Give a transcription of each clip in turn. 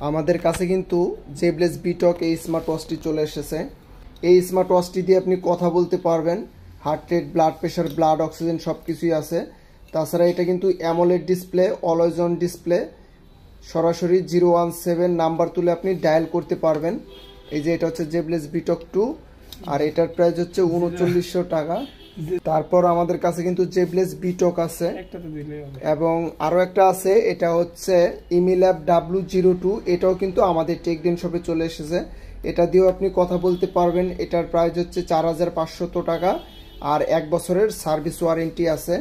আমাদের কাছে কিন্তু জেবলেস বিটক এই স্মার্ট ওয়াচটি চলে এসেছে। এই স্মার্ট ওয়াচটি দিয়ে আপনি কথা বলতে পারবেন, heart rate, blood pressure, blood oxygen সব কিছুই আছে। তাছাড়া এটা কিন্তু AMOLED display, always on display, সরাসরি 017 নাম্বার তুলে আপনি ডায়াল করতে পারবেন। এই যে এটা হচ্ছে জেবলেস বিটক 2 আর এটার প্রাইস হচ্ছে 3900 টাকা। তারপর আমাদের কাছে কিন্তু জেবলেস বিটক আছে এবং আরো একটা আছে, এটা হচ্ছে ইমিল্যাব W02। এটাও কিন্তু আমাদের টেকডেন শপে চলে এসেছে। এটা দিয়েও আপনি কথা বলতে পারবেন। এটার প্রাইস হচ্ছে 4500 টাকা আর 1 বছরের সার্ভিস ওয়ারেন্টি আছে।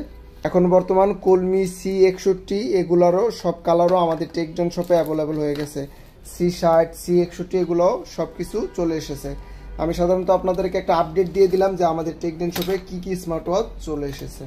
এখন বর্তমান কলমি C61 এগুলারও সব কালারও আমাদের টেকডেন শপে অ্যাভেলেবল হয়ে গেছে। C60, C61 এগুলো সব কিছু চলে এসেছে। আমি সাধারণত আপনাদেরকে একটা আপডেট দিয়ে দিলাম যে আমাদের টেকডেন শপে কি কি স্মার্ট ওয়াচ চলে এসেছে।